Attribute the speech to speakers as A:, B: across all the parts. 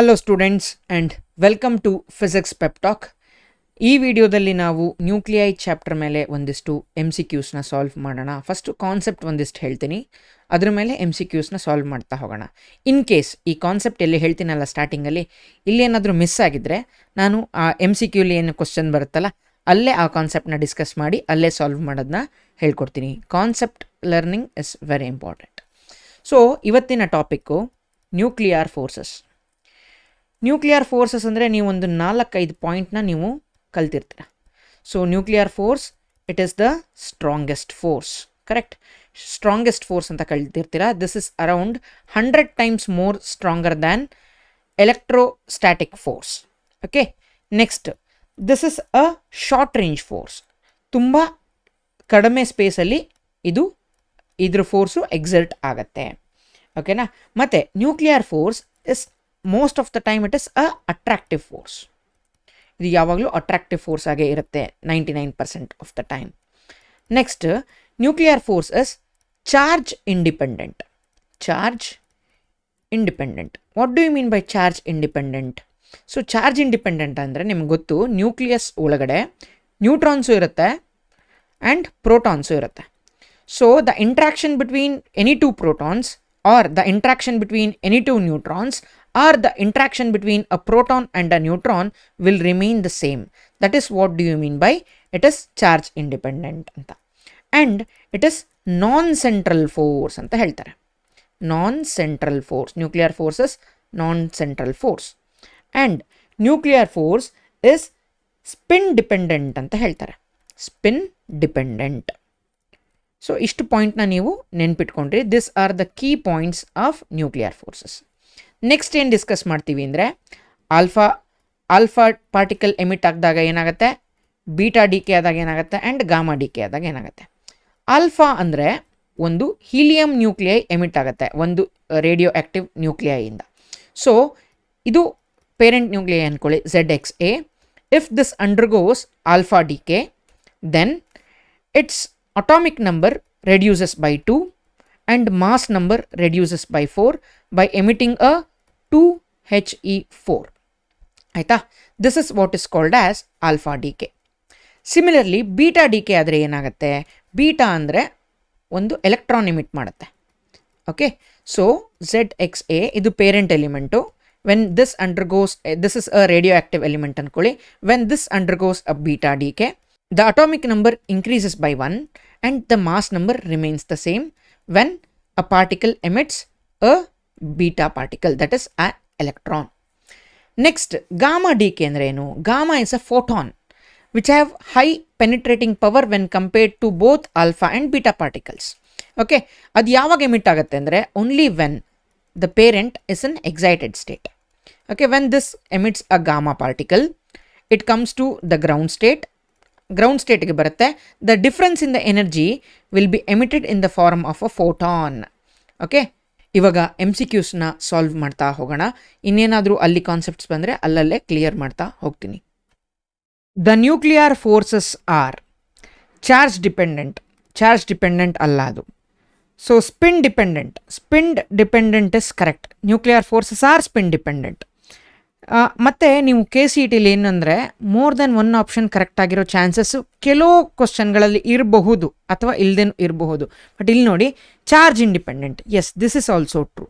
A: Hello students and welcome to physics pep talk. ಈ ವಿಡಿಯೋದಲ್ಲಿ ನಾವು ನ್ಯೂಕ್ಲಿಯೈ ಚಾಪ್ಟರ್ ಮೇಲೆ ಒಂದಿಷ್ಟು MCQsನ ಸಾಲ್ವ್ ಮಾಡೋಣ. ಫಸ್ಟು ಕಾನ್ಸೆಪ್ಟ್ ಒಂದಿಷ್ಟು ಹೇಳ್ತೀನಿ, ಅದ್ರ ಮೇಲೆ MCQsನ ಸಾಲ್ವ್ ಮಾಡ್ತಾ ಹೋಗೋಣ. ಇನ್ ಕೇಸ್ ಈ ಕಾನ್ಸೆಪ್ಟ್ ಎಲ್ಲಿ ಹೇಳ್ತೀನಲ್ಲ ಸ್ಟಾರ್ಟಿಂಗಲ್ಲಿ, ಇಲ್ಲಿ ಏನಾದರೂ ಮಿಸ್ ಆಗಿದ್ದರೆ ನಾನು ಆ MCQಲಿ ಏನು ಕ್ವಶನ್ ಬರುತ್ತಲ್ಲ ಅಲ್ಲೇ ಆ ಕಾನ್ಸೆಪ್ಟನ್ನ ಡಿಸ್ಕಸ್ ಮಾಡಿ ಅಲ್ಲೇ ಸಾಲ್ವ್ ಮಾಡೋದನ್ನ ಹೇಳ್ಕೊಡ್ತೀನಿ. Concept learning is very important. So ಇವತ್ತಿನ topic nuclear forces. Nuclear forces ಅಂದರೆ ನೀವು ಒಂದು 4-5 ಪಾಯಿಂಟ್ನ ನೀವು ಕಲ್ತಿರ್ತೀರ. So nuclear force it is the strongest force, correct? Strongest force ಅಂತ ಕಲ್ತಿರ್ತೀರ. This is around 100 times more stronger than electrostatic force. Okay, next this is a short range force. ತುಂಬ ಕಡಿಮೆ ಸ್ಪೇಸಲ್ಲಿ ಇದ್ರ ಫೋರ್ಸು ಎಕ್ಸರ್ಟ್ ಆಗತ್ತೆ. ಓಕೆನಾ? ಮತ್ತು nuclear force is most of the time it is a attractive force. ಇದು ಯಾವಾಗಲೂ attractive force ಆಗೇ ಇರುತ್ತೆ 99% of the time. Next nuclear force is charge independent. Charge independent, what do you mean by charge independent? So charge independent ಅಂದರೆ ನಿಮ್ಗೆ ಗೊತ್ತು, nucleus ಒಳಗಡೆ neutrons ಇರುತ್ತೆ and protons ಇರುತ್ತೆ. So the interaction between any two protons or the interaction between any two neutrons or the interaction between a proton and a neutron will remain the same. That is what do you mean by it is charge independent anta. And it is non-central force anta heltare. Non-central force, nuclear force is non-central force. And nuclear force is spin dependent anta heltare. Spin dependent. So ಇಷ್ಟು ಪಾಯಿಂಟ್ನ ನೀವು ನೆನ್ಪಿಟ್ಕೊಂಡ್ರಿ. This are the key points of nuclear forces. Next ಏನು discuss ಮಾಡ್ತೀವಿ ಅಂದರೆ, alpha particle emit ಆಗಿದಾಗ ಏನಾಗುತ್ತೆ, beta D K ಆದಾಗ ಏನಾಗುತ್ತೆ, ಆ್ಯಂಡ್ ಗಾಮಾ ಡಿ ಕೆ ಆದಾಗ ಏನಾಗುತ್ತೆ. ಆಲ್ಫಾ ಅಂದರೆ ಒಂದು ಹೀಲಿಯಂ ನ್ಯೂಕ್ಲಿಯೈ ಎಮಿಟ್ ಆಗುತ್ತೆ ಒಂದು ರೇಡಿಯೋ ಆ್ಯಕ್ಟಿವ್ ನ್ಯೂಕ್ಲಿಯೈಯಿಂದ. ಸೊ ಇದು ಪೇರೆಂಟ್ ನ್ಯೂಕ್ಲಿಯೈ ಅಂದ್ಕೊಳ್ಳಿ, ZXA. If this undergoes alpha decay, then its atomic number reduces by 2 and mass number reduces by 4 by emitting a 2He4. ಆಯಿತಾ? This is what is called as alpha decay. Similarly, beta decay ಆದರೆ ಏನಾಗುತ್ತೆ, beta ಅಂದರೆ ಒಂದು electron emit ಮಾಡುತ್ತೆ. Okay, so ZXA ಇದು parent element. When this undergoes, this is a radioactive element ಅಂದ್ಕೊಳ್ಳಿ. When this undergoes a beta decay, the atomic number increases by 1 and the mass number remains the same when a particle emits a beta particle, that is an electron. Next, gamma decay andre enu? Gamma is a photon which have high penetrating power when compared to both alpha and beta particles. Okay, adu yavaga emit agutte andre only when the parent is in excited state. Okay, when this emits a gamma particle, it comes to the ground state. Ground ಸ್ಟೇಟ್ಗೆ ಬರುತ್ತೆ. The difference in the energy will be emitted in the form of a photon. Okay, ಇವಾಗ MCQsನ solve ಮಾಡ್ತಾ ಹೋಗೋಣ. ಇನ್ನೇನಾದರೂ ಅಲ್ಲಿ concepts ಬಂದರೆ ಅಲ್ಲಲ್ಲೇ ಕ್ಲಿಯರ್ ಮಾಡ್ತಾ ಹೋಗ್ತೀನಿ. The nuclear forces are charge dependent. Charge dependent ಅಲ್ಲ ಅದು. So spin dependent. Spin dependent is correct. Nuclear forces are spin dependent. ಮತ್ತು ನೀವು KCETಲಿ ಏನಂದರೆ more than one option correct ಆಗಿರೋ ಚಾನ್ಸಸ್ಸು ಕೆಲವು ಕ್ವಶನ್ಗಳಲ್ಲಿ ಇರಬಹುದು ಅಥವಾ ಇಲ್ಲದೇನು ಇರಬಹುದು. ಬಟ್ ಇಲ್ಲಿ ನೋಡಿ, charge independent, yes this is also true.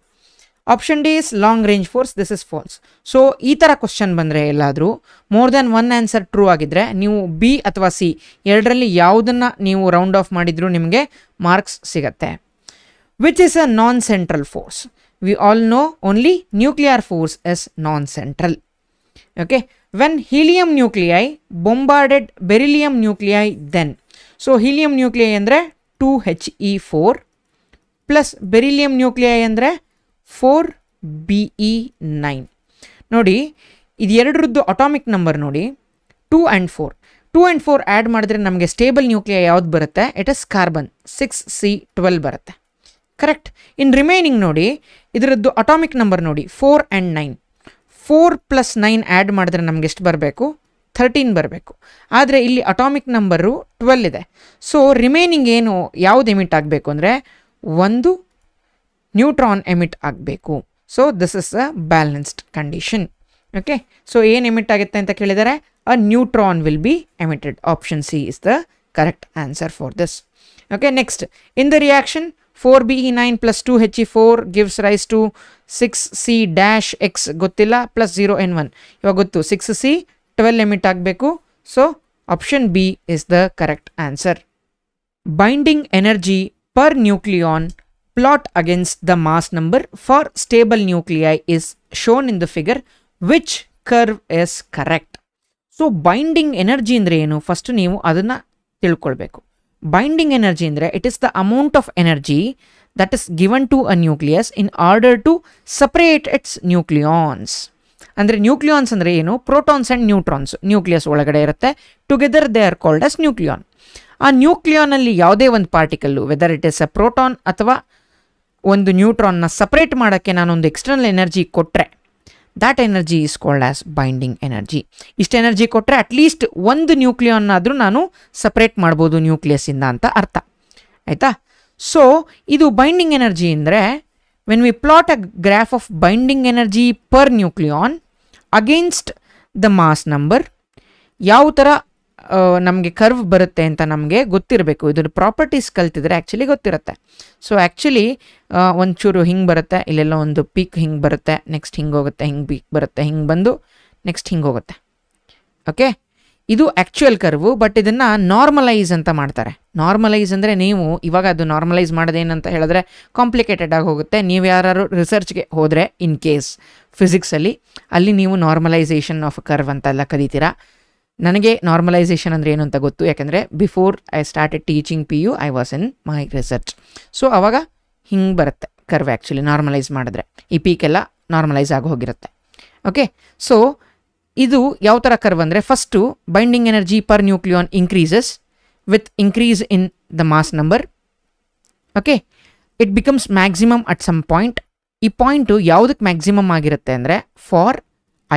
A: Option D is long range force, this is false. So ಈ ಥರ ಕ್ವಶನ್ ಬಂದರೆ ಎಲ್ಲಾದರೂ more than one answer true ಆಗಿದ್ದರೆ ನೀವು B ಅಥವಾ C ಎರಡರಲ್ಲಿ ಯಾವುದನ್ನು ನೀವು ರೌಂಡ್ ಆಫ್ ಮಾಡಿದರೂ ನಿಮಗೆ ಮಾರ್ಕ್ಸ್ ಸಿಗತ್ತೆ. Which is a non central force? We all know only nuclear force is non-central. Okay, when helium nuclei bombarded beryllium nuclei, then so helium nuclei andre 2He4 plus beryllium nuclei andre 4Be9. ನೋಡಿ, ಇದು ಎರಡರದ್ದು atomic number ನೋಡಿ, 2 and 4. 2 and 4 add ಮಾಡಿದ್ರೆ ನಮಗೆ stable nuclei ಯಾವ್ದು ಬರುತ್ತೆ? It is carbon, 6C12 ಬರುತ್ತೆ. Correct. ಇನ್ remaining ನೋಡಿ, ಇದರದ್ದು ಅಟಾಮಿಕ್ ನಂಬರ್ ನೋಡಿ 4 and 9. 4 + 9 ಆ್ಯಡ್ ಮಾಡಿದ್ರೆ ನಮ್ಗೆ ಎಷ್ಟು ಬರಬೇಕು? 13 ಬರಬೇಕು. ಆದರೆ ಇಲ್ಲಿ ಅಟಾಮಿಕ್ ನಂಬರು 12 ಇದೆ. ಸೊ ರಿಮೈನಿಂಗ್ ಏನು ಯಾವುದು ಎಮಿಟ್ ಆಗಬೇಕು ಅಂದರೆ ಒಂದು ನ್ಯೂಟ್ರಾನ್ ಎಮಿಟ್ ಆಗಬೇಕು. So this is a balanced condition. Okay, so ಏನು ಎಮಿಟ್ ಆಗುತ್ತೆ ಅಂತ ಕೇಳಿದರೆ a neutron will be emitted. Option C is the correct answer for this. Okay, next in the reaction 4Be9 plus 2He4 gives rise to 6C-X ಗೊತ್ತಿಲ್ಲ plus 0N1. ಇವಾಗ ಗೊತ್ತು 6C 12 emit ಆಗಬೇಕು. So option B is the correct answer. Binding energy per nucleon plot against the mass number for stable nuclei is shown in the figure. Which curve is correct? So binding energy ಅಂದ್ರೆ ಏನು, first ನೀವು ಅದನ್ನು ತಿಳ್ಕೊಳ್ಬೇಕು. Binding energy ಅಂದರೆ it is the amount of energy that is given to a nucleus in order to separate its nucleons. ಅಂದರೆ nucleons ಅಂದರೆ ಏನು, protons and neutrons nucleus ಒಳಗಡೆ ಇರುತ್ತೆ. Together they are called as nucleon. ಆ ನ್ಯೂಕ್ಲಿಯಾನಲ್ಲಿ ಯಾವುದೇ ಒಂದು particle whether it is a proton ಅಥವಾ ಒಂದು ನ್ಯೂಟ್ರಾನ್ನ ಸಪ್ರೇಟ್ ಮಾಡೋಕ್ಕೆ ನಾನೊಂದು ಎಕ್ಸ್ಟರ್ನಲ್ ಎನರ್ಜಿ ಕೊಟ್ಟರೆ that energy is called as binding energy. ಇಷ್ಟು ಎನರ್ಜಿ ಕೊಟ್ಟರೆ ಅಟ್ಲೀಸ್ಟ್ ಒಂದು ನ್ಯೂಕ್ಲಿಯಾನ್ನಾದರೂ ನಾನು ಸಪ್ರೇಟ್ ಮಾಡ್ಬೋದು ನ್ಯೂಕ್ಲಿಯಸ್ಸಿಂದ ಅಂತ ಅರ್ಥ ಆಯಿತಾ. ಸೊ ಇದು ಬೈಂಡಿಂಗ್ ಎನರ್ಜಿ ಅಂದರೆ when we plot a graph of binding energy per nucleon against the mass number, ಯಾವ ಥರ ನಮಗೆ ಕರ್ವ್ ಬರುತ್ತೆ ಅಂತ ನಮಗೆ ಗೊತ್ತಿರಬೇಕು. ಇದ್ರ ಪ್ರಾಪರ್ಟೀಸ್ ಕಲ್ತಿದ್ರೆ ಆ್ಯಕ್ಚುಲಿ ಗೊತ್ತಿರುತ್ತೆ. ಸೊ ಆ್ಯಕ್ಚುಲಿ ಒಂಚೂರು ಹಿಂಗೆ ಬರುತ್ತೆ, ಇಲ್ಲೆಲ್ಲ ಒಂದು ಪೀಕ್ ಹಿಂಗೆ ಬರುತ್ತೆ, ನೆಕ್ಸ್ಟ್ ಹಿಂಗೆ ಹೋಗುತ್ತೆ, ಹಿಂಗೆ ಪೀಕ್ ಬರುತ್ತೆ, ಹಿಂಗೆ ಬಂದು ನೆಕ್ಸ್ಟ್ ಹಿಂಗೆ ಹೋಗುತ್ತೆ. ಓಕೆ, ಇದು ಆ್ಯಕ್ಚುಯಲ್ ಕರ್ವು. ಬಟ್ ಇದನ್ನು ನಾರ್ಮಲೈಸ್ ಅಂತ ಮಾಡ್ತಾರೆ. ನಾರ್ಮಲೈಸ್ ಅಂದರೆ ನೀವು ಇವಾಗ ಅದು ನಾರ್ಮಲೈಸ್ ಮಾಡೋದೇನಂತ ಹೇಳಿದ್ರೆ ಕಾಂಪ್ಲಿಕೇಟೆಡ್ ಆಗಿ ಹೋಗುತ್ತೆ. ನೀವು ಯಾರು ರಿಸರ್ಚ್ಗೆ ಹೋದರೆ ಇನ್ ಕೇಸ್ ಫಿಸಿಕ್ಸಲ್ಲಿ ಅಲ್ಲಿ ನೀವು ನಾರ್ಮಲೈಸೇಷನ್ ಆಫ್ ಕರ್ವ್ ಅಂತೆಲ್ಲ ಕಲಿತೀರಾ. ನನಗೆ ನಾರ್ಮಲೈಸೇಷನ್ ಅಂದರೆ ಏನು ಅಂತ ಗೊತ್ತು, ಯಾಕೆಂದರೆ before I started teaching PU I was in my research. So ಆವಾಗ ಹಿಂಗೆ ಬರುತ್ತೆ ಕರ್ವ್ ಆ್ಯಕ್ಚುಲಿ ನಾರ್ಮಲೈಸ್ ಮಾಡಿದ್ರೆ. ಈ ಪೀಕೆಲ್ಲ ನಾರ್ಮಲೈಸ್ ಆಗಿ ಹೋಗಿರುತ್ತೆ. ಓಕೆ, ಸೊ ಇದು ಯಾವ ಥರ ಕರ್ವ್ ಅಂದರೆ first binding energy per nucleon increases with increase in the mass number. Okay, it becomes maximum at some point. ಈ ಪಾಯಿಂಟು ಯಾವುದಕ್ಕೆ ಮ್ಯಾಕ್ಸಿಮಮ್ ಆಗಿರುತ್ತೆ ಅಂದರೆ for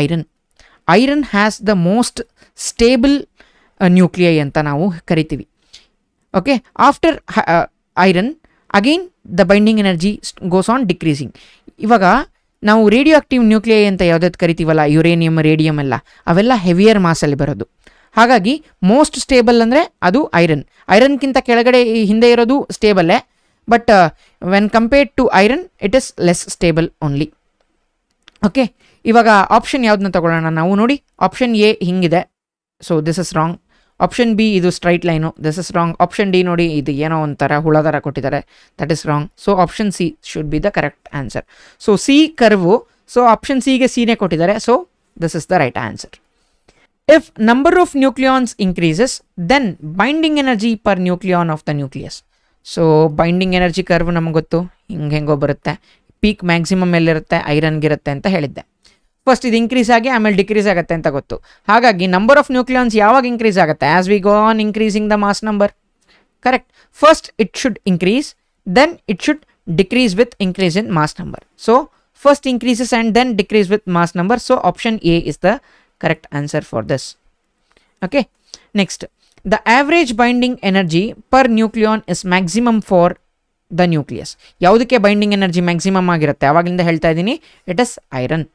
A: iron. Iron has the most stable nuclei ಅಂತ ನಾವು ಕರಿತೀವಿ. Okay, after iron again the binding energy goes on decreasing. ಇವಾಗ ನಾವು radio active nuclei ಅಂತ ಯಾವುದಾದ್ರು ಕರಿತೀವಲ್ಲ, ಯುರೇನಿಯಮ್, ರೇಡಿಯಮ್ ಎಲ್ಲ, ಅವೆಲ್ಲ ಹೆವಿಯರ್ ಮಾಸಲ್ಲಿ ಬರೋದು. ಹಾಗಾಗಿ ಮೋಸ್ಟ್ ಸ್ಟೇಬಲ್ ಅಂದರೆ ಅದು ಐರನ್. ಐರನ್ಗಿಂತ ಕೆಳಗಡೆ ಹಿಂದೆ ಇರೋದು ಸ್ಟೇಬಲ್ಲೇ, but when compared to iron it is less stable only. Okay, ಇವಾಗ ಆಪ್ಷನ್ ಯಾವುದನ್ನ ತಗೊಳ್ಳೋಣ ನಾವು ನೋಡಿ. ಆಪ್ಷನ್ ಎ ಹಿಂಗಿದೆ, so this is wrong. Option B ಇದು straight line, this is wrong. Option D ನೋಡಿ, ಇದು ಏನೋ ಒಂಥರ ಹುಳ ಥರ ಕೊಟ್ಟಿದ್ದಾರೆ, that is wrong. So option C should be the correct answer. So C curve, so option ಸಿಗೆ ಸಿನೇ ಕೊಟ್ಟಿದ್ದಾರೆ, so this is the right answer. If number of nucleons increases then binding energy per nucleon of the nucleus. So binding energy curve ನಮಗೆ ಗೊತ್ತು, ಹೆಂಗೋ ಬರುತ್ತೆ. Peak maximum ಎಲ್ಲಿರುತ್ತೆ, ಐರನ್ಗಿರುತ್ತೆ ಅಂತ ಹೇಳಿದ್ದೆ. ಫಸ್ಟ್ ಇದು ಇನ್ಕ್ರೀಸ್ ಆಗಿ ಆಮೇಲೆ ಡಿಕ್ರೀಸ್ ಆಗುತ್ತೆ ಅಂತ ಗೊತ್ತು. ಹಾಗಾಗಿ ನಂಬರ್ ಆಫ್ ನ್ಯೂಕ್ಲಿಯಾನ್ಸ್ ಯಾವಾಗ ಇನ್ಕ್ರೀಸ್ ಆಗುತ್ತೆ, as we go on increasing the mass number. Correct, first it should increase, then it should decrease with increase in mass number. So first increases and then decrease with mass number. So option A is the correct answer for this. Okay, next the average binding energy per nucleon is maximum for the nucleus. ಯಾವುದಕ್ಕೆ binding energy maximum ಆಗಿರುತ್ತೆ, ಆವಾಗಿಂದ ಹೇಳ್ತಾ ಇದ್ದೀನಿ, it is iron.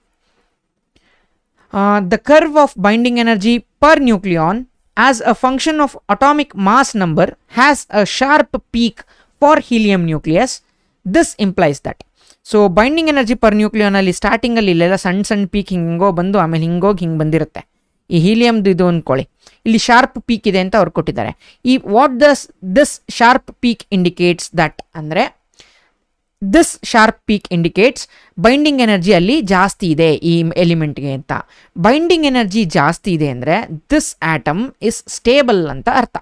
A: The curve of binding energy per nucleon as a function of atomic mass number has a sharp peak for helium nucleus. This implies that. So binding energy per nucleon ಅಲ್ಲಿ starting ಅಲ್ಲಿ ಇಲ್ಲೆಲ್ಲ ಸಣ್ಣ ಸಣ್ಣ peak ಹಿಂಗೋ ಬಂದು ಆಮೇಲೆ ಹಿಂಗೋಗಿ ಹಿಂಗೆ ಬಂದಿರುತ್ತೆ. ಈ ಹೀಲಿಯಮ್ದು ಇದು ಅಂದ್ಕೊಳ್ಳಿ, ಇಲ್ಲಿ ಶಾರ್ಪ್ ಪೀಕ್ ಇದೆ ಅಂತ ಅವ್ರು ಕೊಟ್ಟಿದ್ದಾರೆ. ಈ what this sharp peak indicates that ಅಂದರೆ this sharp peak indicates binding energy ಅಲ್ಲಿ ಜಾಸ್ತಿ ಇದೆ ಈ ಎಲಿಮೆಂಟ್ಗೆ ಅಂತ. ಬೈಂಡಿಂಗ್ ಎನರ್ಜಿ ಜಾಸ್ತಿ ಇದೆ ಅಂದರೆ ದಿಸ್ ಆಟಮ್ ಇಸ್ ಸ್ಟೇಬಲ್ ಅಂತ ಅರ್ಥ.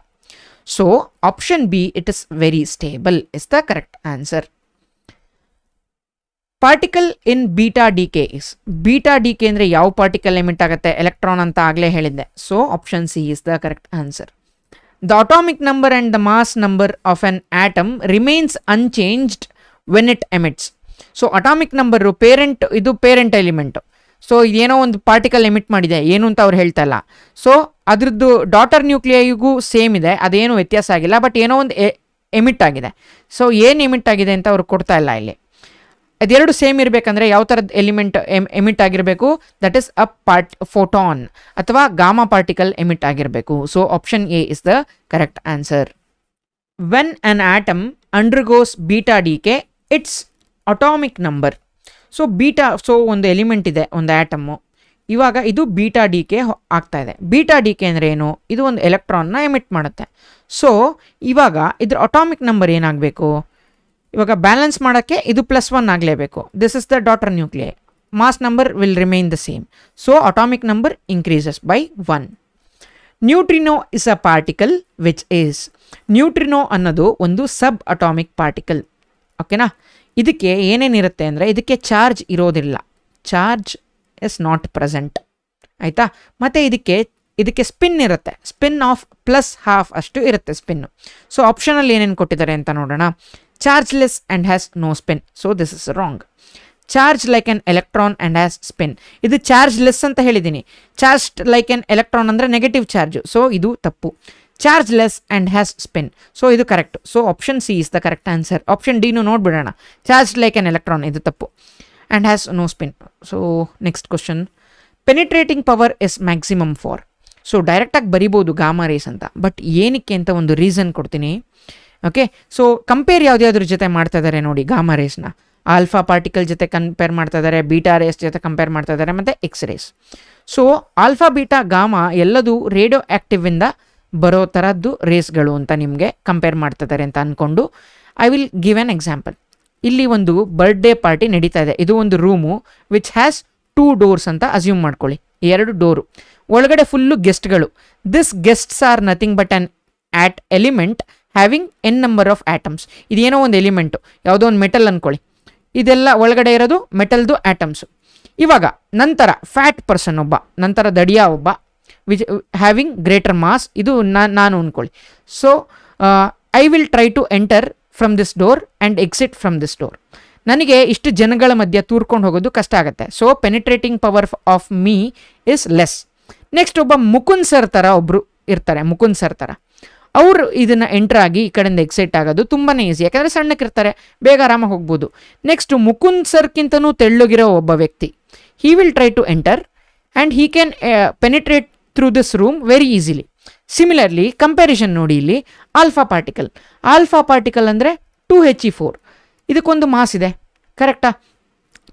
A: So option B it is very stable is the correct answer. Particle in beta decay is, beta decay ಅಂದರೆ ಯಾವ ಪಾರ್ಟಿಕಲ್ ಎಮಿಟ್ ಆಗುತ್ತೆ, ಎಲೆಕ್ಟ್ರಾನ್ ಅಂತ ಆಗಲೇ ಹೇಳಿದ್ದೆ. So option C is the correct answer. The atomic number and the mass number of an atom remains unchanged when it emits. So atomic number ಇದು parent element. So ಏನೋ ಒಂದು particle emit ಮಾಡಿದೆ, ಏನು ಅಂತ ಅವ್ರು ಹೇಳ್ತಾ ಇಲ್ಲ. ಸೊ ಅದ್ರದ್ದು ಡಾಟರ್ ನ್ಯೂಕ್ಲಿಯೈಗೂ ಸೇಮ್ ಇದೆ, ಅದೇನು ವ್ಯತ್ಯಾಸ ಆಗಿಲ್ಲ, ಬಟ್ ಏನೋ ಒಂದು ಎಮಿಟ್ ಆಗಿದೆ. ಸೊ ಏನು ಎಮಿಟ್ ಆಗಿದೆ ಅಂತ ಅವ್ರು ಕೊಡ್ತಾ ಇಲ್ಲ ಇಲ್ಲಿ. ಅದೆರಡು ಸೇಮ್ ಇರಬೇಕಂದ್ರೆ ಯಾವ ಥರದ ಎಲಿಮೆಂಟ್ ಎಮಿಟ್ ಆಗಿರಬೇಕು? ದಟ್ ಈಸ್ ಅ ಫೋಟಾನ್ ಅಥವಾ ಗಾಮಾ ಪಾರ್ಟಿಕಲ್ ಎಮಿಟ್ ಆಗಿರಬೇಕು. So option A is the correct answer. When an atom undergoes beta decay its atomic number. So ಒಂದು ಎಲಿಮೆಂಟ್ ಇದೆ, ಒಂದು ಆಟಮು, ಇವಾಗ ಇದು ಬೀಟಾ ಡಿಕೆ ಆಗ್ತಾ ಇದೆ. ಬೀಟಾ ಡಿಕೆ ಅಂದರೆ ಏನು? ಇದು ಒಂದು ಎಲೆಕ್ಟ್ರಾನ್ನ ಎಮಿಟ್ ಮಾಡುತ್ತೆ. ಸೊ ಇವಾಗ ಇದ್ರ ಅಟಾಮಿಕ್ ನಂಬರ್ ಏನಾಗಬೇಕು? ಇವಾಗ ಬ್ಯಾಲೆನ್ಸ್ ಮಾಡೋಕ್ಕೆ ಇದು +1 ಆಗಲೇಬೇಕು. This is the daughter nuclei. Mass number will remain the same. So atomic number increases by 1. Neutrino is a particle which is. Neutrino ಅನ್ನೋದು ಒಂದು ಸಬ್ ಅಟಾಮಿಕ್ ಪಾರ್ಟಿಕಲ್. ಓಕೆನಾ? ಇದಕ್ಕೆ ಏನೇನಿರುತ್ತೆ ಅಂದರೆ ಇದಕ್ಕೆ ಚಾರ್ಜ್ ಇರೋದಿಲ್ಲ. Charge is not present. ಆಯಿತಾ? ಮತ್ತು ಇದಕ್ಕೆ ಸ್ಪಿನ್ ಇರುತ್ತೆ. ಸ್ಪಿನ್ ಆಫ್ +½ ಅಷ್ಟು ಇರುತ್ತೆ ಸ್ಪಿನ್ನು. ಸೊ ಆಪ್ಷನಲ್ಲಿ ಏನೇನು ಕೊಟ್ಟಿದ್ದಾರೆ ಅಂತ ನೋಡೋಣ. Chargeless and has no spin. So this is wrong. Charge like an electron and has spin. ಇದು ಚಾರ್ಜ್ಲೆಸ್ ಅಂತ ಹೇಳಿದ್ದೀನಿ. ಚಾರ್ಜ್ಡ್ ಲೈಕ್ ಎನ್ ಎಲೆಕ್ಟ್ರಾನ್ ಅಂದರೆ ನೆಗೆಟಿವ್ ಚಾರ್ಜು. ಸೊ ಇದು ತಪ್ಪು. ಚಾರ್ಜ್ಲೆಸ್ ಆ್ಯಂಡ್ ಹ್ಯಾಸ್ ಸ್ಪಿನ್. ಸೊ ಇದು correct. So option C is the correct answer. Option ಡಿನೂ ನೋಡ್ಬಿಡೋಣ. ಚಾರ್ಜ್ಡ್ ಲೈಕ್ ಎನ್ ಎಲೆಕ್ಟ್ರಾನ್ ಇದು ತಪ್ಪು. And has no spin. So next question. Penetrating power is maximum for. So ಡೈರೆಕ್ಟಾಗಿ ಬರಿಬೋದು ಗಾಮಾ ರೇಸ್ ಅಂತ, ಬಟ್ ಏನಕ್ಕೆ ಅಂತ ಒಂದು ರೀಸನ್ ಕೊಡ್ತೀನಿ. ಓಕೆ, ಸೊ ಕಂಪೇರ್ ಯಾವುದ್ಯಾವ್ದ್ರ ಜೊತೆ ಮಾಡ್ತಾ ಇದ್ದಾರೆ ನೋಡಿ ಗಾಮಾ ರೇಸ್ನ. ಆಲ್ಫಾ ಪಾರ್ಟಿಕಲ್ ಜೊತೆ ಕಂಪೇರ್ ಮಾಡ್ತಾ ಇದ್ದಾರೆ, ಬೀಟಾ ರೇಸ್ ಜೊತೆ ಕಂಪೇರ್ ಮಾಡ್ತಾ ಇದ್ದಾರೆ, ಮತ್ತು x rays. So alpha beta gamma ಎಲ್ಲದೂ ರೇಡಿಯೋ ಆ್ಯಕ್ಟಿವಿಂದ ಬರೋ ಥರದ್ದು ರೇಸ್ಗಳು ಅಂತ ನಿಮಗೆ ಕಂಪೇರ್ ಮಾಡ್ತಾ ಇದ್ದಾರೆ ಅಂತ ಅಂದ್ಕೊಂಡು I will give an example. ಇಲ್ಲಿ ಒಂದು ಬರ್ಡೇ ಪಾರ್ಟಿ ನಡೀತಾ ಇದೆ. ಇದು ಒಂದು ರೂಮು ವಿಚ್ ಹ್ಯಾಸ್ 2 ಡೋರ್ಸ್ ಅಂತ ಅಸ್ಯೂಮ್ ಮಾಡ್ಕೊಳ್ಳಿ. 2 ಡೋರು, ಒಳಗಡೆ ಫುಲ್ಲು ಗೆಸ್ಟ್ಗಳು. This guests are nothing but an element having N number of atoms. ಇದೇನೋ ಒಂದು ಎಲಿಮೆಂಟು, ಯಾವುದೋ ಒಂದು ಮೆಟಲ್ ಅಂದ್ಕೊಳ್ಳಿ. ಇದೆಲ್ಲ ಒಳಗಡೆ ಇರೋದು ಮೆಟಲ್ದು ಆಟಮ್ಸು. ಇವಾಗ ನಂತರ ಫ್ಯಾಟ್ ಪರ್ಸನ್ ಒಬ್ಬ, ನಂತರ ದಡಿಯಾ ಒಬ್ಬ, ವಿಚ್ ಹ್ಯಾವಿಂಗ್ ಗ್ರೇಟರ್ ಮಾಸ್. ಇದು ನಾನು ಅಂದ್ಕೊಳ್ಳಿ. So I will try to enter from this door and exit from this door. ನನಗೆ ಇಷ್ಟು ಜನಗಳ ಮಧ್ಯೆ ತೂರ್ಕೊಂಡು ಹೋಗೋದು ಕಷ್ಟ ಆಗುತ್ತೆ. So penetrating power of me is less. Next ಒಬ್ಬ ಮುಕುಂದ್ ಸರ್ ಥರ ಒಬ್ಬರು ಇರ್ತಾರೆ, ಮುಕುಂದ್ ಸರ್ ಥರ. ಅವರು ಇದನ್ನು ಎಂಟ್ರ್ ಆಗಿ ಈ ಕಡೆಯಿಂದ ಎಕ್ಸೈಟ್ ಆಗೋದು ತುಂಬಾ ಈಸಿ, ಯಾಕಂದರೆ ಸಣ್ಣಕ್ಕಿರ್ತಾರೆ, ಬೇಗ ಆರಾಮಾಗಿ ಹೋಗ್ಬೋದು. ನೆಕ್ಸ್ಟ್ ಮುಕುಂದ್ ಸರ್ಕ್ಕಿಂತನೂ ತೆಳ್ಳಗಿರೋ ಒಬ್ಬ ವ್ಯಕ್ತಿ, he will try to enter and he can penetrate through this room very easily. Similarly comparison ನೋಡಿ, ಇಲ್ಲಿ ಆಲ್ಫಾ ಪಾರ್ಟಿಕಲ್. ಆಲ್ಫಾ ಪಾರ್ಟಿಕಲ್ ಅಂದರೆ 2He4. ಇದಕ್ಕೊಂದು ಮಾಸ್ ಇದೆ, ಕರೆಕ್ಟಾ?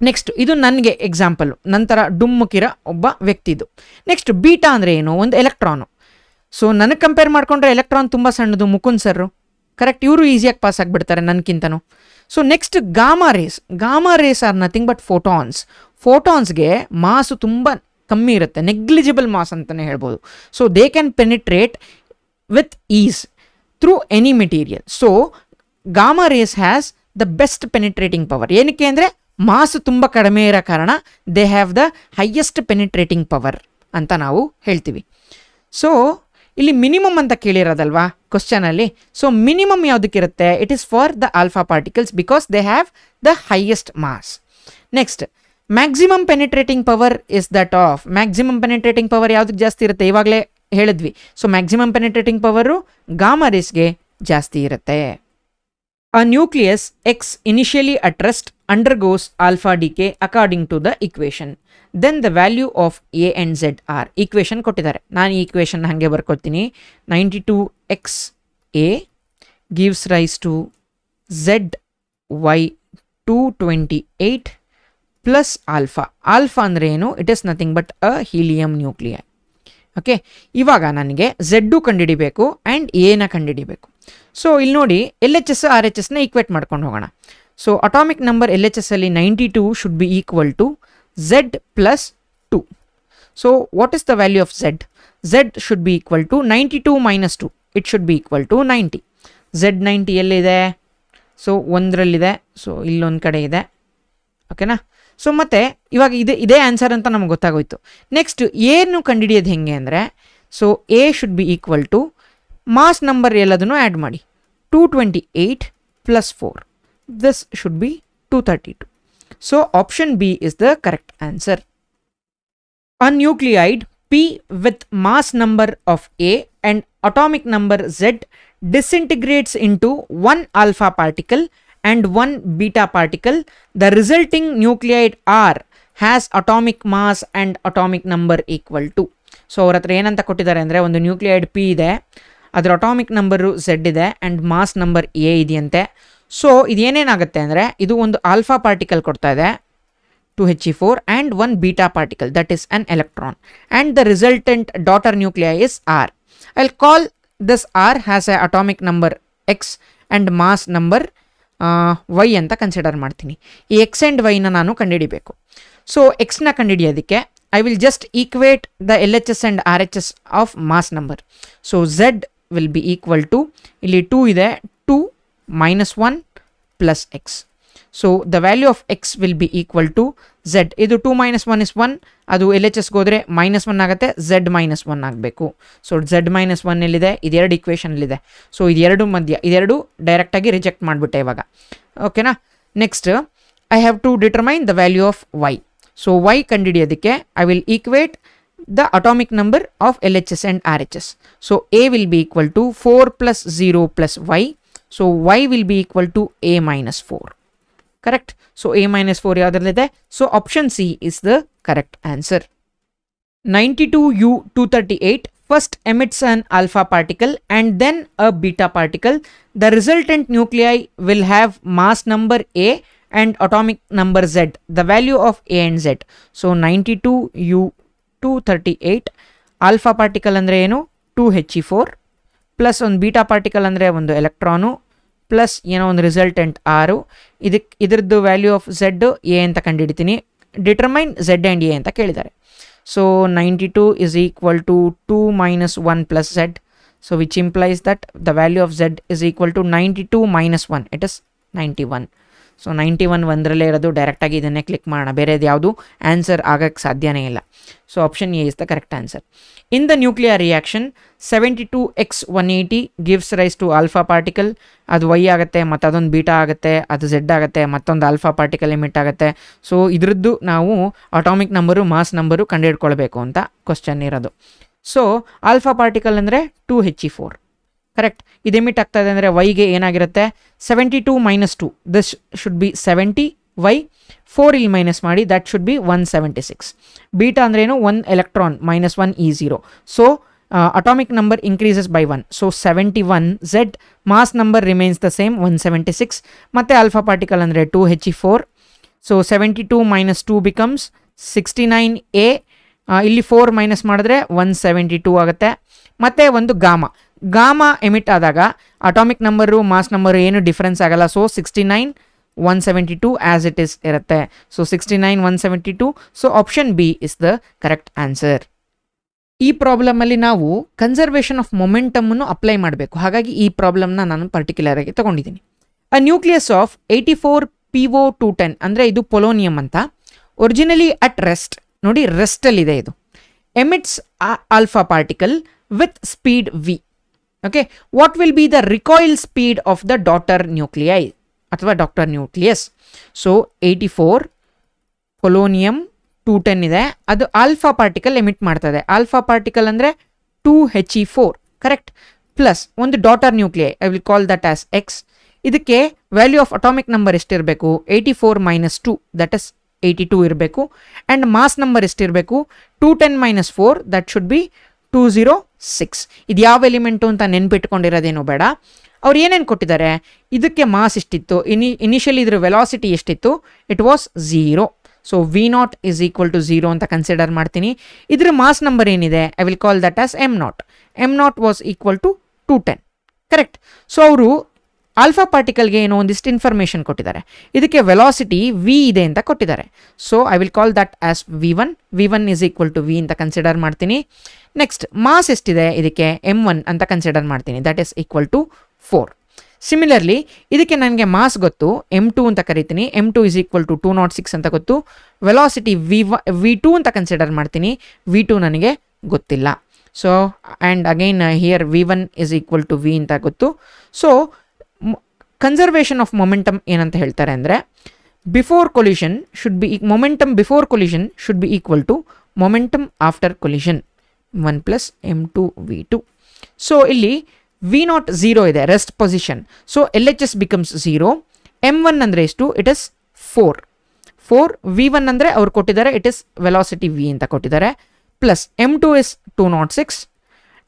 A: ನೆಕ್ಸ್ಟ್ ಇದು ನನಗೆ ಎಕ್ಸಾಂಪಲು. ನಂತರ ಡುಮ್ಮುಕಿರ ಒಬ್ಬ ವ್ಯಕ್ತಿದು. ನೆಕ್ಸ್ಟ್ ಬೀಟಾ ಅಂದರೆ ಏನು? ಒಂದು ಎಲೆಕ್ಟ್ರಾನು. ಸೊ ನನಗೆ ಕಂಪೇರ್ ಮಾಡಿಕೊಂಡ್ರೆ ಎಲೆಕ್ಟ್ರಾನ್ ತುಂಬ ಸಣ್ಣದು, ಮುಕುಂದ್ ಸರ್ರು, ಕರೆಕ್ಟ್. ಇವರು ಈಸಿಯಾಗಿ ಪಾಸ್ ಆಗಿಬಿಡ್ತಾರೆ ನನಗಿಂತನೂ. So next gamma rays. Gamma rays are nothing but photons. ಫೋಟಾನ್ಸ್ಗೆ ಮಾಸು ತುಂಬ ಕಮ್ಮಿ ಇರುತ್ತೆ, ನೆಗ್ಲಿಜಿಬಲ್ ಮಾಸ್ ಅಂತಲೇ ಹೇಳ್ಬೋದು. So they can penetrate with ease through any material. So gamma rays has the best penetrating power. ಏನಕ್ಕೆ ಅಂದರೆ ಮಾಸು ತುಂಬ ಕಡಿಮೆ ಇರೋ ಕಾರಣ they have the highest penetrating power ಅಂತ ನಾವು ಹೇಳ್ತೀವಿ. ಸೊ ಇಲ್ಲಿ ಮಿನಿಮಮ್ ಅಂತ ಕೇಳಿರೋದಲ್ವಾ ಕ್ವಶನಲ್ಲಿ. ಸೊ ಮಿನಿಮಮ್ ಯಾವುದಕ್ಕಿರುತ್ತೆ? It is for the alpha particles because they have the highest mass. Next maximum penetrating power is that of. Maximum penetrating power ಯಾವುದಕ್ಕೆ ಜಾಸ್ತಿ ಇರುತ್ತೆ? ಇವಾಗಲೇ ಹೇಳಿದ್ವಿ. So maximum penetrating power gamma ರೇಸ್ಗೆ ಜಾಸ್ತಿ ಇರುತ್ತೆ. A nucleus X initially at rest undergoes alpha decay according to the equation. Then the value of A and Z are. Equation ಕೊಟ್ಟಿದ್ದಾರೆ, ನಾನು ಈ equation ಹಾಗೆ ಬರ್ಕೊಳ್ತೀನಿ. 92XA gives rise to ZY 228 plus alpha. Alpha ಅಂದರೆ ಏನು? It is nothing but a helium nuclei. Okay, ಇವಾಗ ನನಗೆ Z ಕಂಡುಹಿಡಿಬೇಕು and ಎನ ಕಂಡುಹಿಡಿಬೇಕು. ಸೊ ಇಲ್ಲಿ ನೋಡಿ LHS RHSನ ಈಕ್ವೇಟ್ ಮಾಡ್ಕೊಂಡು ಹೋಗೋಣ. ಸೊ ಅಟಾಮಿಕ್ ನಂಬರ್ LHS ಅಲ್ಲಿ 92 should be equal to Z plus 2. So what is the value of Z? Z should be equal to 92 minus 2. It should be equal to 90. Z90 ಎಲ್ಲಿದೆ? So ಒಂದರಲ್ಲಿದೆ. So ಇಲ್ಲೊಂದು ಕಡೆ ಇದೆ. ಓಕೆನಾ? So ಮತ್ತು ಇವಾಗ ಇದೇ answer ಅಂತ ನಮ್ಗೆ ಗೊತ್ತಾಗೋಯ್ತು. ನೆಕ್ಸ್ಟ್ ಏನು ಕಂಡುಹಿಡಿಯೋದು ಹೆಂಗೆ ಅಂದರೆ, so A should be equal to mass number ಎಲ್ಲದನ್ನು ಆ್ಯಡ್ ಮಾಡಿ 228 plus 4. This should be 232. So option B is the correct answer. A nucleide P with mass number of A and atomic number Z disintegrates into one alpha particle and one beta particle, the resulting nuclide R has atomic mass and atomic number equal to. So ಅವ್ರ ಹತ್ರ ಏನಂತ ಕೊಟ್ಟಿದ್ದಾರೆ ಅಂದರೆ ಒಂದು ನ್ಯೂಕ್ಲಿಯೈಡ್ P ಇದೆ, ಅದರ atomic number Z ಇದೆ and mass number A ಇದೆಯಂತೆ. ಸೊ ಇದೇನೇನಾಗುತ್ತೆ ಅಂದರೆ ಇದು ಒಂದು ಆಲ್ಫಾ ಪಾರ್ಟಿಕಲ್ ಕೊಡ್ತಾ ಇದೆ 2He4 and one beta particle, that is an electron, and the resultant daughter nuclei is R. I'll call this R has a atomic number X and mass number Y ಅಂತ consider ಮಾಡ್ತೀನಿ. ಈ X and Y ನ ನಾನು ಕಂಡುಹಿಡಿಬೇಕು. So Xನ ಕಂಡುಹಿಡಿಯೋದಕ್ಕೆ I will just equate the LHS and RHS of mass number. So Z will be equal to, ಇಲ್ಲಿ 2 ಇದೆ, 2 minus 1 plus X. So the value of X will be equal to Z. ಇದು 2 minus 1 is 1, ಅದು LHS ಹೋದರೆ minus 1 ಆಗುತ್ತೆ, Z minus 1 ಆಗಬೇಕು. So Z minus 1 ಎಲ್ಲಿದೆ, ಇದೆರಡು ಇಕ್ವೇಷನಲ್ಲಿದೆ. So ಇದೆರಡು ಮಧ್ಯ, ಇದೆರಡು ಡೈರೆಕ್ಟಾಗಿ ರಿಜೆಕ್ಟ್ ಮಾಡಿಬಿಟ್ಟೆ ಇವಾಗ. ಓಕೆನಾ. Next I have to determine the value of Y. So Y ಕಂಡುಹಿಡಿಯೋದಕ್ಕೆ I will equate the atomic number of LHS and RHS. So A will be equal to 4 plus 0 plus Y. So Y will be equal to A minus 4. Correct? So A minus 4 yaadrillide. So option C is the correct answer. 92U238 first emits an alpha particle and then a beta particle. The resultant nuclei will have mass number A and atomic number Z. The value of A and Z. So 92U238 alpha particle andre enu 2He4 plus ಒಂದು beta particle ಅಂದರೆ ಒಂದು electron plus ಏನೋ ಒಂದು resultant ಆರು. ಇದರದ್ದು value of Z A ಅಂತ ಕಂಡುಹಿಡಿತೀನಿ. Determine Z and A ಅಂತ ಕೇಳಿದ್ದಾರೆ. So 92 is equal to 2 minus 1 plus z. So which implies that the value of z is equal to 92 minus 1. It is 91. So 91 ಒಂದರಲ್ಲೇ ಇರೋದು, ಡೈರೆಕ್ಟಾಗಿ ಇದನ್ನೇ click ಮಾಡೋಣ, ಬೇರೆದು ಯಾವುದು ಆನ್ಸರ್ ಆಗೋಕ್ಕೆ ಸಾಧ್ಯನೇ ಇಲ್ಲ. So option A is the correct answer. In the nuclear reaction 72X180 gives rise to alpha particle. ಅದು ವೈ ಆಗುತ್ತೆ, ಮತ್ತು ಅದೊಂದು ಬೀಟಾ ಆಗುತ್ತೆ, ಅದು ಝೆಡ್ ಆಗುತ್ತೆ, ಮತ್ತೊಂದು ಆಲ್ಫಾ ಪಾರ್ಟಿಕಲ್ ಎಮಿಟ್ ಆಗುತ್ತೆ. ಸೊ ಇದರದ್ದು ನಾವು ಅಟಾಮಿಕ್ ನಂಬರು ಮಾಸ್ ನಂಬರು ಕಂಡುಹಿಡ್ಕೊಳ್ಬೇಕು ಅಂತ ಕ್ವಶನ್ ಇರೋದು. ಸೊ ಆಲ್ಫಾ ಪಾರ್ಟಿಕಲ್ ಅಂದರೆ 2He4. ಕರೆಕ್ಟ್. ಇದು ಎಮಿಟ್ ಆಗ್ತಾ ಇದೆ ಅಂದರೆ ವೈಗೆ ಏನಾಗಿರುತ್ತೆ 72 minus 2, this should be 70 Y, 4 ಇಲ್ಲಿ ಮೈನಸ್ ಮಾಡಿ, ದಟ್ ಶುಡ್ ಬಿ 176. ಬೀಟಾ ಅಂದ್ರೇನು 1 electron minus 1 E0. So atomic number increases by 1. So 71 Z, mass number remains the same 176. ಮತ್ತೆ alpha particle ಅಂದರೆ 2He4. So 72 minus 2 becomes 69A. ಇಲ್ಲಿ 4 minus ಮಾಡಿದ್ರೆ 172 ಆಗುತ್ತೆ. ಮತ್ತೆ ಒಂದು ಗಾಮಾ ಎಮಿಟ್ ಆದಾಗ ಅಟಾಮಿಕ್ ನಂಬರು ಮಾಸ್ ನಂಬರು ಏನು ಡಿಫ್ರೆನ್ಸ್ ಆಗಲ್ಲ. ಸೊ 69 172 ಆಸ್ ಇಟ್ ಇಸ್ ಇರುತ್ತೆ. So 69 172. So option B is the correct answer. ಈ ಪ್ರಾಬ್ಲಮಲ್ಲಿ ನಾವು ಕನ್ಸರ್ವೇಷನ್ ಆಫ್ ಮೊಮೆಂಟಮನ್ನು ಅಪ್ಲೈ ಮಾಡಬೇಕು. ಹಾಗಾಗಿ ಈ ಪ್ರಾಬ್ಲಮ್ನ ನಾನು ಪರ್ಟಿಕ್ಯುಲರ್ ಆಗಿ ತಗೊಂಡಿದ್ದೀನಿ. ಅ ನ್ಯೂಕ್ಲಿಯಸ್ ಆಫ್ 84PO210 ಅಂದರೆ ಇದು ಪೊಲೋನಿಯಂ ಅಂತ. ಒರಿಜಿನಲಿ ಅಟ್ ರೆಸ್ಟ್, ನೋಡಿ ರೆಸ್ಟಲ್ಲಿದೆ ಇದು. Emits alpha particle with speed v. Okay, what will be the recoil speed of the daughter nuclei ಅಥವಾ ಡಾಕ್ಟರ್ ನ್ಯೂಕ್ಲಿಯಸ್? ಸೊ 84 ಪೊಲೋನಿಯಂ 210 ಇದೆ, ಅದು ಆಲ್ಫಾ ಪಾರ್ಟಿಕಲ್ ಎಮಿಟ್ ಮಾಡ್ತದೆ. ಆಲ್ಫಾ ಪಾರ್ಟಿಕಲ್ ಅಂದರೆ 2He4 ಕರೆಕ್ಟ್, ಪ್ಲಸ್ ಒಂದು daughter nuclei, I will call that as X. ಇದಕ್ಕೆ value of atomic number ಎಷ್ಟಿರಬೇಕು 84 minus 2, that is 82 ಇರಬೇಕು. And mass number ಎಷ್ಟಿರಬೇಕು 210 minus 4, ದಟ್ ಶುಡ್ ಬಿ 206. ಇದು ಯಾವ ಎಲಿಮೆಂಟು ಅಂತ ನೆನ್ಪಿಟ್ಕೊಂಡಿರೋದೇನು ಬೇಡ. ಅವ್ರು ಏನೇನು ಕೊಟ್ಟಿದ್ದಾರೆ, ಇದಕ್ಕೆ ಮಾಸ್ ಎಷ್ಟಿತ್ತು, ಇನಿಷಿಯಲಿ ಇದ್ರ ವೆಲಾಸಿಟಿ ಎಷ್ಟಿತ್ತು, it was 0. So V0 is equal to 0 ಅಂತ ಕನ್ಸಿಡರ್ ಮಾಡ್ತೀನಿ. ಇದ್ರ ಮಾಸ್ ನಂಬರ್ ಏನಿದೆ I will call that as M0. M0 was equal to 210 correct. So ಅವರು ಆಲ್ಫಾ ಪಾರ್ಟಿಕಲ್ಗೆ ಏನೋ ಒಂದಿಷ್ಟು ಇನ್ಫಾರ್ಮೇಷನ್ ಕೊಟ್ಟಿದ್ದಾರೆ. ಇದಕ್ಕೆ ವೆಲಾಸಿಟಿ V ಇದೆ ಅಂತ ಕೊಟ್ಟಿದ್ದಾರೆ. So I will call that as V1. V1 is equal to V ಅಂತ ಕನ್ಸಿಡರ್ ಮಾಡ್ತೀನಿ. ನೆಕ್ಸ್ಟ್ ಮಾಸ್ ಎಷ್ಟಿದೆ ಇದಕ್ಕೆ M1 ಅಂತ ಕನ್ಸಿಡರ್ ಮಾಡ್ತೀನಿ, that is equal to 4. Similarly ಇದಕ್ಕೆ ನನಗೆ ಮಾಸ್ ಗೊತ್ತು, M2 ಅಂತ ಕರಿತೀನಿ. M2 is equal to 206 ಅಂತ ಗೊತ್ತು. ವೆಲಾಸಿಟಿ V2 ಅಂತ ಕನ್ಸಿಡರ್ ಮಾಡ್ತೀನಿ. V2 ನನಗೆ ಗೊತ್ತಿಲ್ಲ. So and again here V1 is equal to V ಅಂತ ಗೊತ್ತು. ಸೊ ಕನ್ಸರ್ವೇಷನ್ ಆಫ್ ಮೊಮೆಂಟಮ್ ಏನಂತ ಹೇಳ್ತಾರೆ ಅಂದರೆ, before collision should be momentum before collision should be equal to momentum after collision 1 plus M2 V2. So ಇಲ್ಲಿ V0 0 ಇದೆ, rest position. So LHS becomes 0, m1 ಅಂದರೆ ಎಷ್ಟು? It is 4 v1 ಅಂದರೆ ಅವ್ರು ಕೊಟ್ಟಿದ್ದಾರೆ, ಇಟ್ ಇಸ್ ವೆಲಾಸಿಟಿ v ಅಂತ ಕೊಟ್ಟಿದ್ದಾರೆ, plus m2 is 206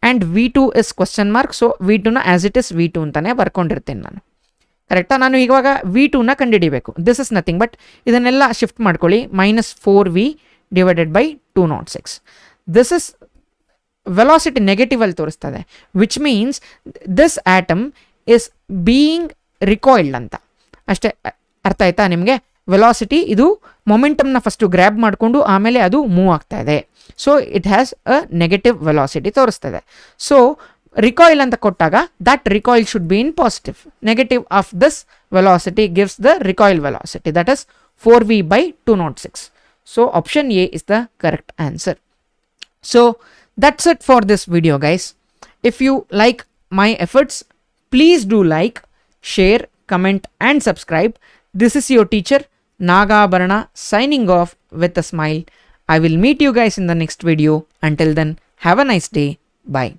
A: and v2 is question mark. So v2ನ ಆ್ಯಸ್ ಇಟ್ ಇಸ್ v2 ಅಂತಲೇ ಬರ್ಕೊಂಡಿರ್ತೇನೆ ನಾನು. ಕರೆಕ್ಟಾ? ನಾನು ಇವಾಗ v2ನ ಕಂಡುಹಿಡಿಬೇಕು. ದಿಸ್ ಇಸ್ ನಥಿಂಗ್ ಬಟ್ ಇದನ್ನೆಲ್ಲ ಶಿಫ್ಟ್ ಮಾಡ್ಕೊಳ್ಳಿ, -4v divided by 206. This is velocity negative ಅಲ್ಲಿ ತೋರಿಸ್ತದೆ, which means this atom is being recoiled ಅಂತ. ಅಷ್ಟೇ, ಅರ್ಥ ಆಯ್ತಾ ನಿಮಗೆ? ವೆಲಾಸಿಟಿ ಇದು ಮೊಮೆಂಟಮ್ನ ಫಸ್ಟು ಗ್ರ್ಯಾಬ್ ಮಾಡಿಕೊಂಡು ಆಮೇಲೆ ಅದು ಮೂವ್ ಆಗ್ತಾ ಇದೆ. So it has a negative velocity ತೋರಿಸ್ತದೆ. ಸೊ ರಿಕಾಯಿಲ್ ಅಂತ ಕೊಟ್ಟಾಗ that recoil should be in positive. Negative of this velocity gives the recoil velocity, that is 4v by 206. So option A is the correct answer. So that's it for this video, guys. If you like my efforts, please do like, share, comment and subscribe. This is your teacher Nagabharana signing off with a smile. I will meet you guys in the next video. Until then, have a nice day. Bye.